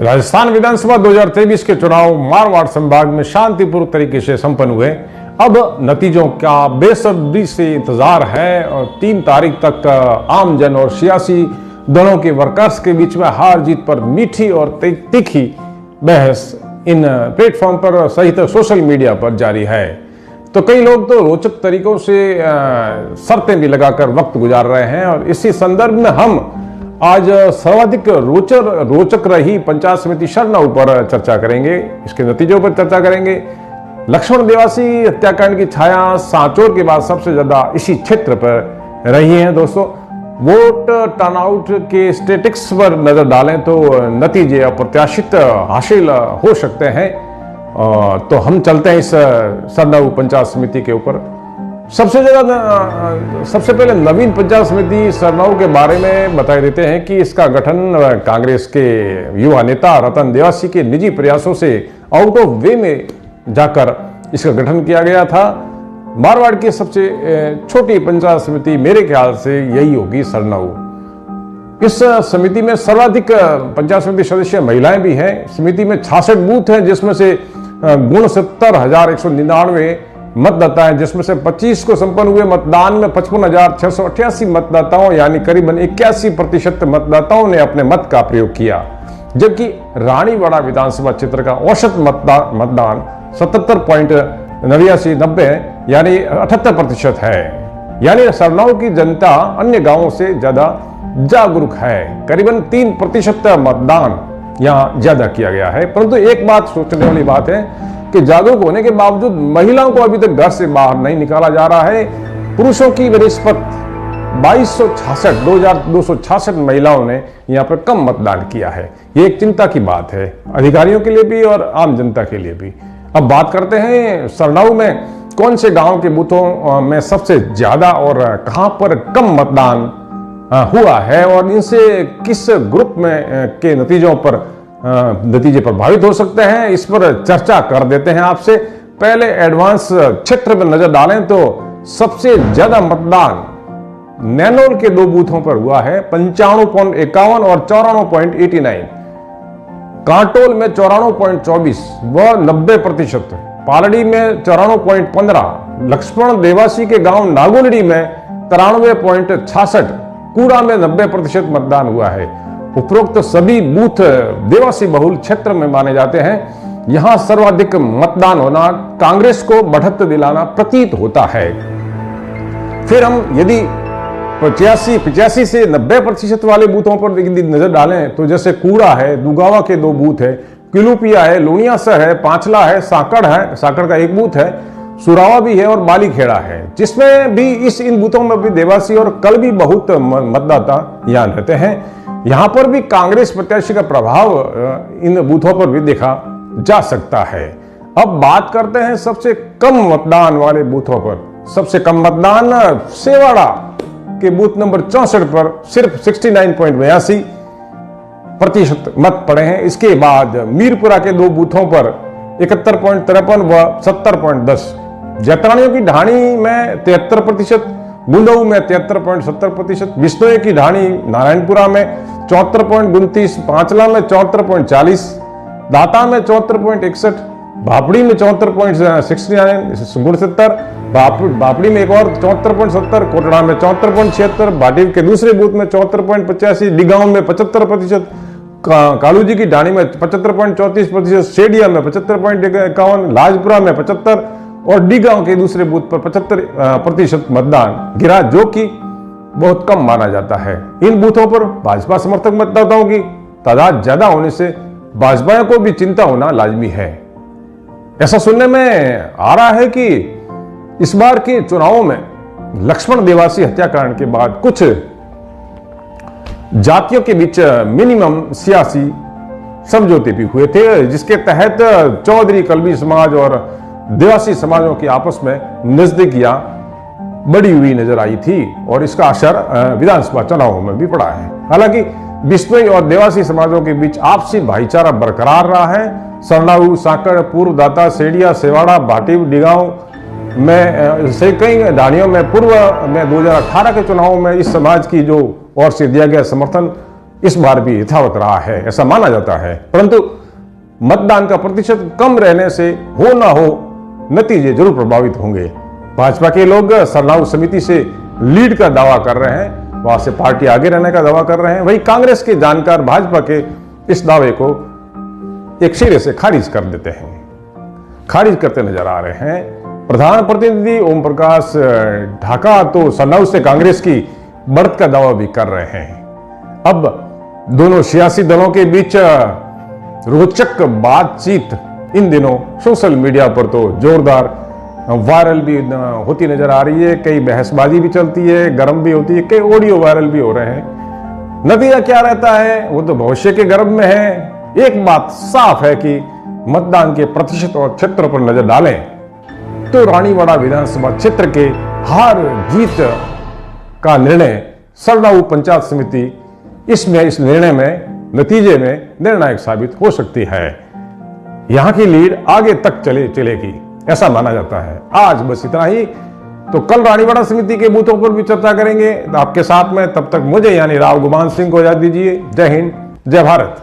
राजस्थान विधानसभा 2023 के चुनाव मारवाड़ संभाग में शांतिपूर्ण तरीके से संपन्न हुए। अब नतीजों का बेसब्री से इंतजार है और 3 तारीख तक आमजन और सियासी दलों के वर्कर्स के बीच में हार जीत पर मीठी और तीखी बहस इन प्लेटफॉर्म पर सहित सोशल मीडिया पर जारी है। तो कई लोग तो रोचक तरीकों से शर्तें भी लगाकर वक्त गुजार रहे हैं और इसी संदर्भ में हम आज सर्वाधिक रोचक रही पंचायत समिति सरनाऊ पर चर्चा करेंगे, इसके नतीजों पर चर्चा करेंगे। लक्ष्मण देवासी हत्याकांड की छाया सांचौर के बाद सबसे ज्यादा इसी क्षेत्र पर रही है। दोस्तों, वोट टर्नआउट के स्टेटिक्स पर नजर डालें तो नतीजे अप्रत्याशित हासिल हो सकते हैं। तो हम चलते हैं इस सरनाऊ पंचायत समिति के ऊपर। सबसे पहले नवीन पंचायत समिति सरनाऊ के बारे में बता देते हैं कि इसका गठन कांग्रेस के युवा नेता रतन देवासी के निजी प्रयासों से आउट ऑफ वे में जाकर इसका गठन किया गया था। मारवाड़ की सबसे छोटी पंचायत समिति मेरे ख्याल से यही होगी सरनाऊ। इस समिति में सर्वाधिक पंचायत समिति सदस्य महिलाएं भी हैं। समिति में 66 बूथ हैं, जिसमें से 69,199 मतदाता हैं, जिसमें से 25 को संपन्न हुए मतदान में 55,688 मतदाताओं यानी करीबन 81% मतदाताओं ने अपने मत का प्रयोग किया, जबकि रानीवाड़ा विधानसभा क्षेत्र का औसत मतदान 77.89 यानी 78% है। यानी सरनाऊ की जनता अन्य गांवों से ज्यादा जागरूक है। करीबन 3% मतदान यहाँ ज्यादा किया गया है। परंतु एक बात सोचने वाली बात है कि जागरूक होने के बावजूद महिलाओं को अभी तक घर से बाहर नहीं निकाला जा रहा है। पुरुषों की बनिस्बत 2266 महिलाओं ने यहाँ पर कम मतदान किया है। ये एक चिंता की बात है, अधिकारियों के लिए भी और आम जनता के लिए भी। अब बात करते हैं सरनाऊ में कौन से गांव के बूथों में सबसे ज्यादा और कहां पर कम मतदान हुआ है और इनसे किस ग्रुप में के नतीजे प्रभावित हो सकते हैं, इस पर चर्चा कर देते हैं आपसे। पहले एडवांस क्षेत्र में नजर डालें तो सबसे ज्यादा मतदान नैनोल के 2 बूथों पर हुआ है, 95.51 और 94.89। कांटोल में 94.24 व 90%, पालड़ी में 94.15, लक्ष्मण देवासी के गांव नागुलड़ी में 93.66, कूड़ा में 90% मतदान हुआ है। उपरोक्त सभी बूथ देवासी बहुल क्षेत्र में माने जाते हैं। यहां सर्वाधिक मतदान होना कांग्रेस को बढ़त दिलाना प्रतीत होता है। फिर हम यदि 85 से 90% वाले बूथों पर नजर डालें तो जैसे कूड़ा है, दुगावा के 2 बूथ है, किलुपिया है, लुणियासर है, पांचला है, साकड़ का 1 बूथ है, सुरावा भी है और बालीखेड़ा है, जिसमें भी इन बूथों में भी देवासी और कल भी बहुत मतदाता यहाँ रहते हैं। यहाँ पर भी कांग्रेस प्रत्याशी का प्रभाव इन बूथों पर भी देखा जा सकता है। अब बात करते हैं सबसे कम मतदान वाले बूथों पर। सबसे कम मतदान सेवाड़ा के बूथ नंबर 64 पर सिर्फ 69.82% मत पड़े हैं। इसके बाद मीरपुरा के 2 बूथों पर 71.53 व 70.10, जैतरानियों की ढाणी में 73%, गुंडऊ में 73.70%, बिश्नोई की ढाणी नारायणपुरा में 74.29, पांचला में 74.40, दाता में 74.61, भापड़ी में 74.69, बापड़ी में एक और 74.70, कोटड़ा में 74.76, भाटी के दूसरे बूथ में 74.85, डिगांव में 75%, कालू जी की ढाणी में 75.34%, सेडिया में 75.51, लाजपुरा में 75 और डिगांव के दूसरे बूथ पर 75% मतदान गिरा, जो कि बहुत कम माना जाता है। इन बूथों पर भाजपा समर्थक मतदाताओं की तादाद ज्यादा होने से भाजपा को भी चिंता होना लाजमी है। ऐसा सुनने में आ रहा है कि इस बार के चुनावों में लक्ष्मण देवासी हत्याकांड के बाद कुछ जातियों के बीच मिनिमम सियासी समझौते भी हुए थे, जिसके तहत चौधरी कलबी समाज और देवासी समाजों की आपस में नजदीकियां बढ़ी हुई नजर आई थी और इसका असर विधानसभा चुनावों में भी पड़ा है। हालांकि बिश्नोई और देवासी समाजों के बीच आपसी भाईचारा बरकरार रहा है। सरनाऊ, साकड़, पूर्व दाता, सेडिया, सेवाड़ा, भाटी, डिगांव में से कई ढाणियों में पूर्व में 2018 के चुनावों में इस समाज की जो ओर से दिया गया समर्थन इस बार भी यथावत रहा है, ऐसा माना जाता है। परंतु मतदान का प्रतिशत कम रहने से हो ना हो नतीजे जरूर प्रभावित होंगे। भाजपा के लोग सरनाऊ समिति से लीड का दावा कर रहे हैं, वहां से पार्टी आगे रहने का दावा कर रहे हैं। वहीं कांग्रेस के जानकार भाजपा के इस दावे को एक सिरे से खारिज कर देते हैं, खारिज करते नजर आ रहे हैं। प्रधान प्रतिनिधि ओम प्रकाश ढाका तो सरनाऊ से कांग्रेस की बढ़त का दावा भी कर रहे हैं। अब दोनों सियासी दलों के बीच रोचक बातचीत इन दिनों सोशल मीडिया पर तो जोरदार वायरल भी होती नजर आ रही है। कई बहसबाजी भी चलती है, गर्म भी होती है, कई ऑडियो वायरल भी हो रहे हैं। नतीजा क्या रहता है वो तो भविष्य के गर्भ में है। एक बात साफ है कि मतदान के प्रतिशत और क्षेत्र पर नजर डालें तो रानीवाड़ा विधानसभा क्षेत्र के हार जीत का निर्णय सरनाऊ पंचायत समिति इस निर्णय में, नतीजे में निर्णायक साबित हो सकती है। यहां की लीड आगे तक चलेगी ऐसा माना जाता है। आज बस इतना ही। तो कल रानीवाड़ा समिति के बूथों पर भी चर्चा करेंगे आपके साथ में। तब तक मुझे यानी राव गुमान सिंह को इजाजत दीजिए। जय हिंद, जय भारत।